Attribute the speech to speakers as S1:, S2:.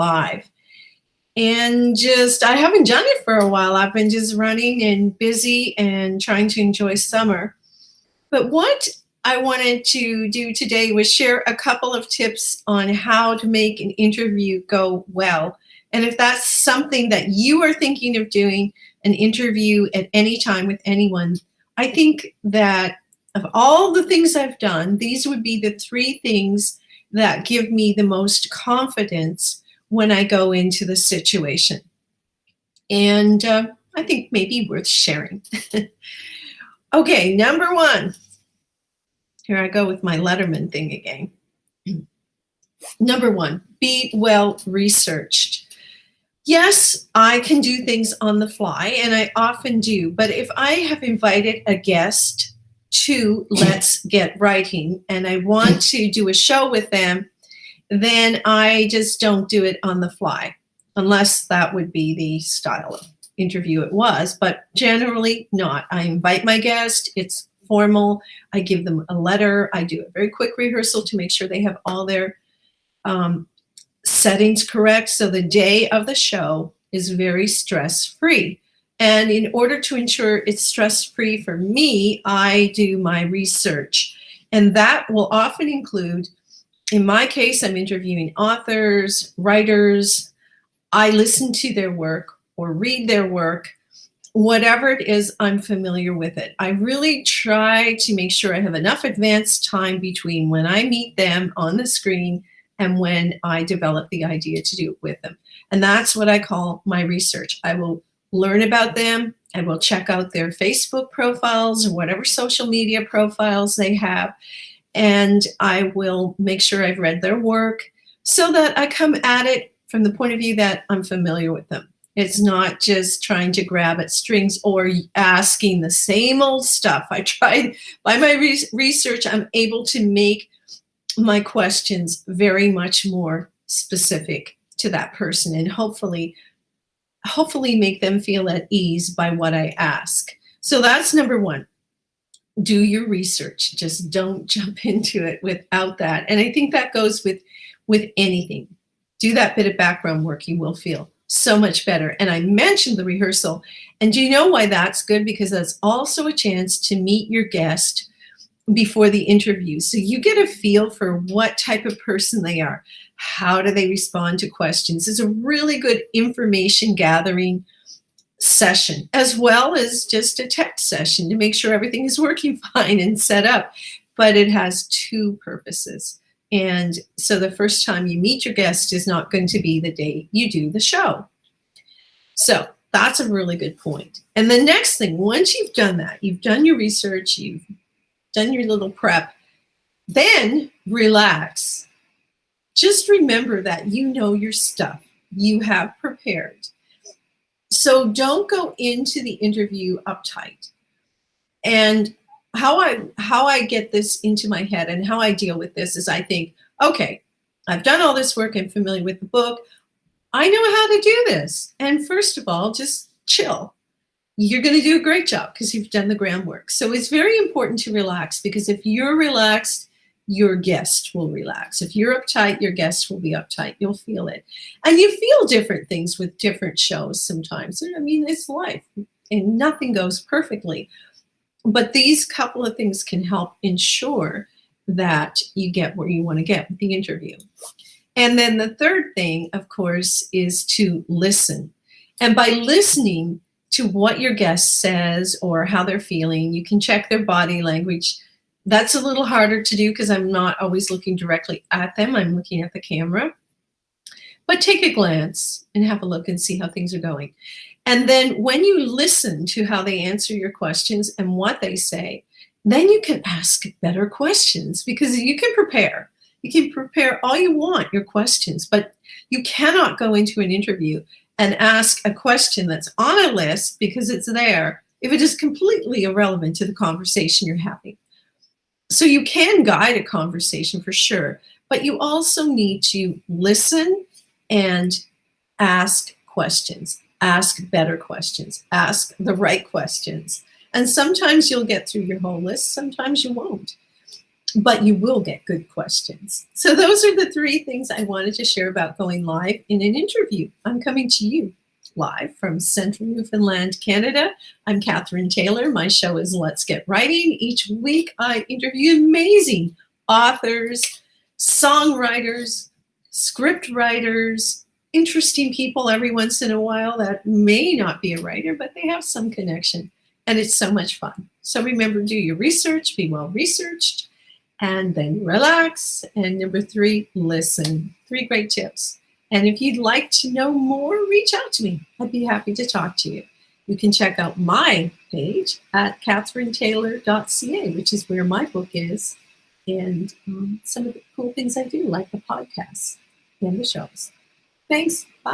S1: 5. And I haven't done it for a while. I've been just running and busy and trying to enjoy summer. But what I wanted to do today was share a couple of tips on how to make an interview go well. And if that's something that you are thinking of doing, an interview at any time with anyone, I think that of all the things I've done, these would be the 3 things that give me the most confidence when I go into the situation. And I think maybe worth sharing. Okay, number 1. Here I go with my Letterman thing again. Number 1, be well researched. Yes, I can do things on the fly, and I often do. But if I have invited a guest to Let's Get Writing and I want to do a show with them, then I just don't do it on the fly, unless that would be the style of interview it was. But generally not. I invite my guest. It's formal. I give them a letter. I do a very quick rehearsal to make sure they have all their settings correct. So the day of the show is very stress-free. And in order to ensure it's stress-free for me, I do my research. And that will often include, in my case, I'm interviewing authors, writers. I listen to their work or read their work. Whatever it is, I'm familiar with it. I really try to make sure I have enough advanced time between when I meet them on the screen and when I develop the idea to do it with them. And that's what I call my research. I will learn about them. I will check out their Facebook profiles or whatever social media profiles they have. And I will make sure I've read their work so that I come at it from the point of view that I'm familiar with them. It's not just trying to grab at strings or asking the same old stuff. I tried, by my research, I'm able to make my questions very much more specific to that person and hopefully make them feel at ease by what I ask. So that's number 1. Do your research. Just don't jump into it without that. And I think that goes with anything. Do that bit of background work. You will feel so much better. And I mentioned the rehearsal. And do you know why that's good? Because that's also a chance to meet your guest before the interview. So you get a feel for what type of person they are. How do they respond to questions? It's a really good information gathering session, as well as just a text session to make sure everything is working fine and set up. But it has 2 purposes. And so the first time you meet your guest is not going to be the day you do the show. So that's a really good point. And the next thing, once you've done that, you've done your research, you've done your little prep, then relax. Just remember that you know your stuff. You have prepared. So don't go into the interview uptight. And how I get this into my head and how I deal with this is I think, okay, I've done all this work. I'm familiar with the book. I know how to do this. And first of all, just chill. You're going to do a great job because you've done the groundwork. So it's very important to relax, because if you're relaxed, your guest will relax. If you're uptight, your guest will be uptight. You'll feel it. And you feel different things with different shows sometimes. I mean, it's life and nothing goes perfectly. But these couple of things can help ensure that you get where you want to get with the interview. And then the third thing, of course, is to listen. And by listening to what your guest says or how they're feeling, you can check their body language. That's a little harder to do because I'm not always looking directly at them. I'm looking at the camera. But take a glance and have a look and see how things are going. And then when you listen to how they answer your questions and what they say, then you can ask better questions, because you can prepare. You can prepare all you want, your questions, but you cannot go into an interview and ask a question that's on a list because it's there if it is completely irrelevant to the conversation you're having. So you can guide a conversation for sure, but you also need to listen and ask questions, ask better questions, ask the right questions. And sometimes you'll get through your whole list, sometimes you won't. but you will get good questions. So those are the three things I wanted to share about going live in an interview. I'm coming to you live from Central Newfoundland, Canada. I'm Catherine Taylor. My show is Let's Get Writing. Each week I interview amazing authors, songwriters, script writers, interesting people every once in a while that may not be a writer, but they have some connection. And it's so much fun. So remember, do your research, be well researched, and then relax. And number three, listen. 3 great tips. And if you'd like to know more, reach out to me. I'd be happy to talk to you. You can check out my page at catherinetaylor.ca, which is where my book is, and some of the cool things I do, like the podcasts and the shows. Thanks. Bye.